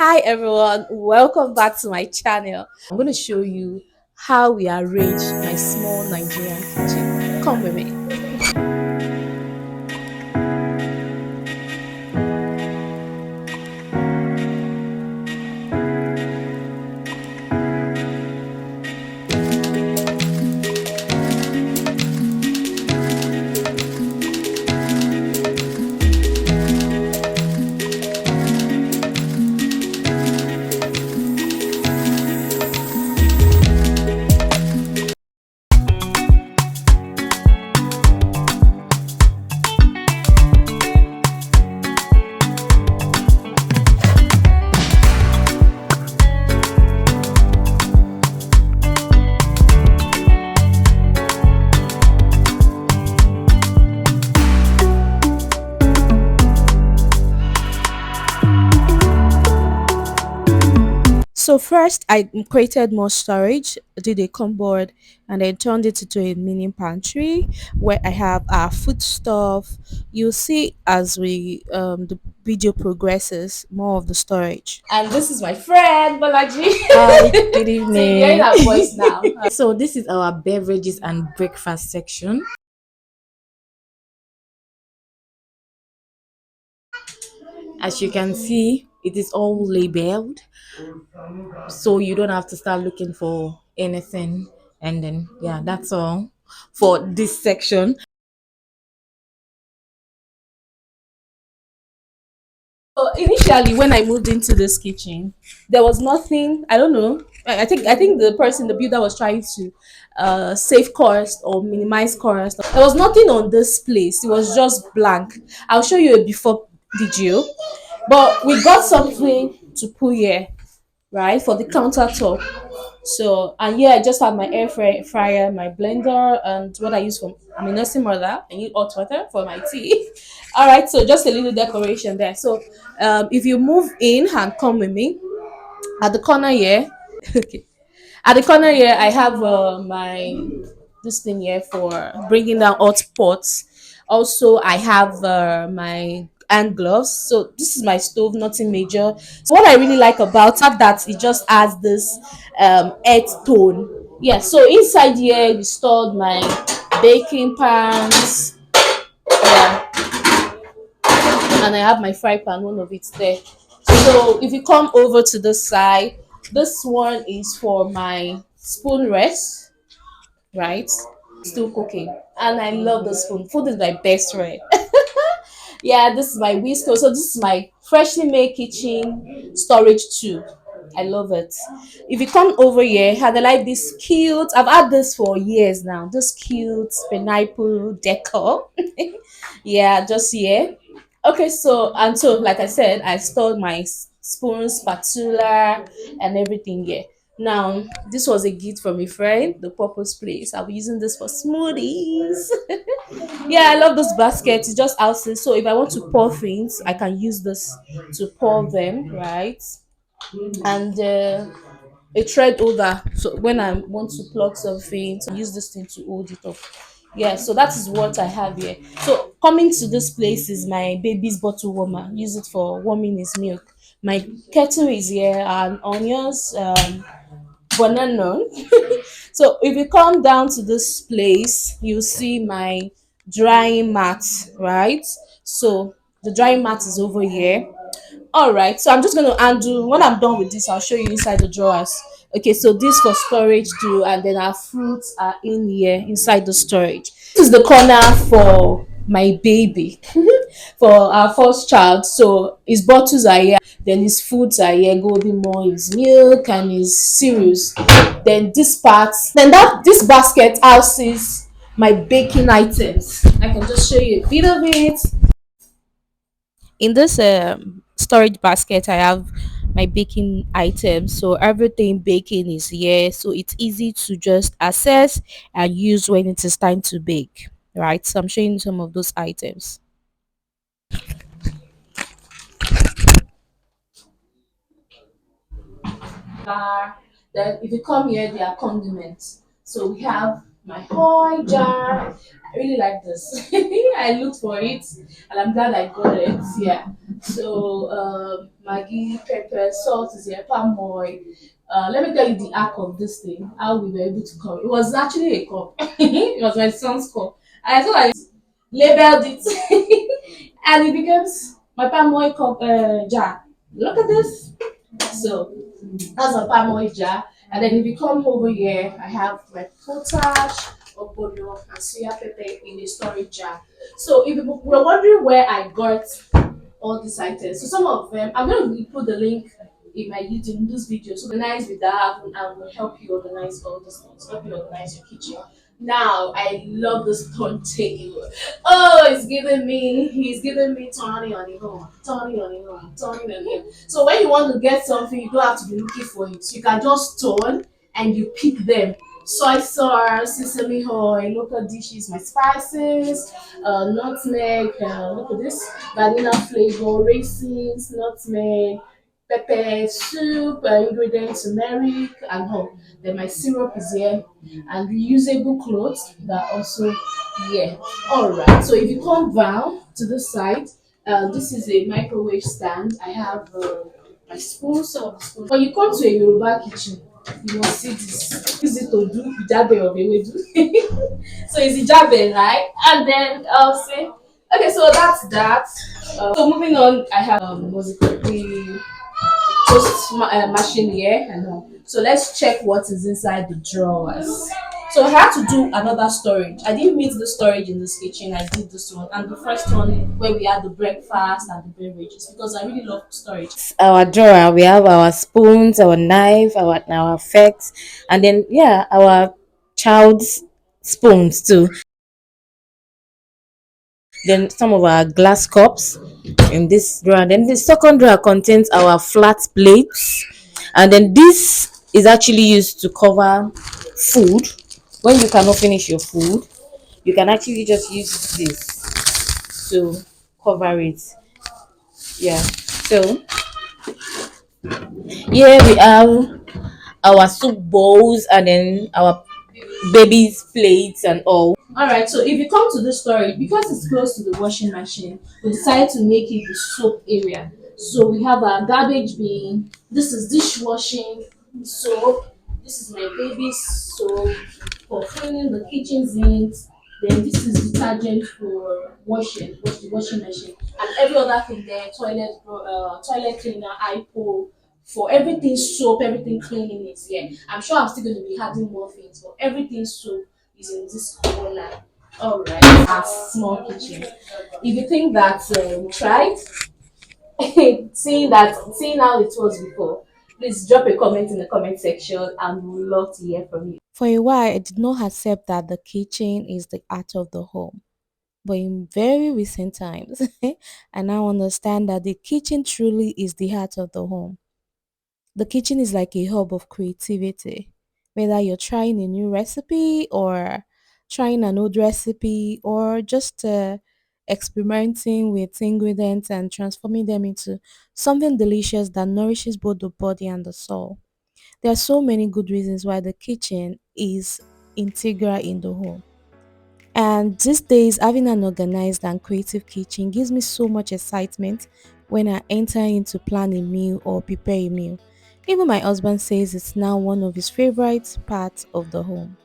Hi everyone, welcome back to my channel. I'm going to show you how we arrange my small Nigerian kitchen. Come with me. So first I created more storage, did a cupboard, and then turned it into a mini pantry where I have our food stuff. You'll see as we the video progresses more of the storage. And this is my friend Balaji. Hi, good So you're hearing evening. her voice now. So this is our beverages and breakfast section. As you can see, it is all labeled, so you don't have to start looking for anything. And then yeah, that's all for this section. So initially, when I moved into this kitchen, there was nothing. I don't know. I think the person, the builder, was trying to save cost or minimize cost. There was nothing on this place. It was just blank. I'll show you a before video, but we got something to put here, right, for the countertop. So and yeah, I just have my fryer, my blender, and what I use for I'm a nursing mother. I need hot water for my tea. All right, so just a little decoration there. So if you move in and come with me at the corner here, okay. At the corner here, I have my this thing here for bringing down hot pots. Also, I have my hand gloves. So this is my stove, nothing major. So what I really like about that it just adds this earth tone. Yeah. So inside here, we stored my baking pans. Yeah, and I have my fry pan. One of it's there. So if you come over to this side, this one is for my spoon rest, right? Still cooking, and I love the spoon. Food is my best friend. Yeah, this is my whisker. So this is my freshly made kitchen storage tube. I love it. If you come over here, had I like this cute. I've had this for years now. This cute pineapple decor. Yeah, just here. Okay, so like I said, I stored my spoon, spatula, and everything here. Now, this was a gift from a friend, the purpose place. I'll be using this for smoothies. Yeah, I love this basket. It's just outside. So if I want to pour things, I can use this to pour them, right? And a thread holder. So when I want to plug something, to use this thing to hold it up. Yeah, so that is what I have here. So coming to this place is my baby's bottle warmer. Use it for warming his milk. My kettle is here and onions, banana. So if you come down to this place, you see my drying mat, right? So the drying mat is over here. All right, so I'm just going to undo. When I'm done with this, I'll show you inside the drawers. Okay, so this for storage too, and then our fruits are in here inside the storage. This is the corner for my baby, for our first child. So his bottles are here, then his foods are here, golden more his milk and his cereals. Then this part, then that this basket houses my baking items. I can just show you a bit of it. In this storage basket I have my baking items, so everything baking is here, so it's easy to just access and use when it is time to bake, right? So I'm showing you some of those items. Then if you come here, there are condiments. So we have my toy jar. I really like this. I looked for it and I'm glad I got it. Yeah. So Maggie, pepper, salt is here, palm oil. Let me tell you the arc of this thing, how we were able to come. It was actually a cup. It was my son's cup. I thought I labeled it and it becomes my palm oil cup jar. Look at this. So that's a palm oil jar. And then if you come over here, I have my potash, ogbono, and soya pepper in a storage jar. So if you were wondering where I got all these items, so some of them, I'm going to put the link in my YouTube in this video. So organize with that and I will help you organize all these things, help you organize your kitchen. Now I love this turntable. Oh, he's giving me Tony on the home, Tony on the home, Tony on the home. So when you want to get something, you don't have to be looking for it. You can just turn and you pick them. Soy sauce, sesame oil, local dishes, my spices, nutmeg, look at this, vanilla flavor, raisins, nutmeg, pepper, soup, ingredients, turmeric, and all. Then my syrup is here, and reusable clothes that are also here. All right. So if you come down to the side, this is a microwave stand. I have my spoon, some of the spoons. When you come to a Yoruba kitchen, you must see this. Use it to do ijabe of ewedu. So it's ijabe, right? And then I'll say, okay, so that's that. So moving on, I have what's it called? The machine here and all. So let's check what is inside the drawers. So I had to do another storage. I didn't meet the storage in this kitchen. I did this one and the first one where we had the breakfast and the beverages because I really love storage. Our drawer, we have our spoons, our knife, our forks, and then yeah, our child's spoons too. Then some of our glass cups in this drawer. Then the second drawer contains our flat plates, and then this is actually used to cover food. When you cannot finish your food, you can actually just use this to cover it. Yeah. So here we have our soup bowls and then our baby's plates and all. All right, so if you come to the storage, because it's close to the washing machine, we decided to make it the soap area. So we have our garbage bin. This is dishwashing soap. This is my baby's soap for cleaning the kitchen sinks. Then this is detergent for wash the washing machine, and every other thing there. Toilet cleaner, iPo. For everything soap, everything cleaning is here. I'm sure I'm still going to be adding more things, but everything soap is in this corner. All right, our small kitchen. If you think that we tried, seeing how it was before, please drop a comment in the comment section, and we would love to hear from you. For a while, I did not accept that the kitchen is the heart of the home. But in very recent times, I now understand that the kitchen truly is the heart of the home. The kitchen is like a hub of creativity. Whether you're trying a new recipe or trying an old recipe or just experimenting with ingredients and transforming them into something delicious that nourishes both the body and the soul. There are so many good reasons why the kitchen is integral in the home. And these days, having an organized and creative kitchen gives me so much excitement when I enter into plan a meal or prepare a meal. Even my husband says it's now one of his favorite parts of the home.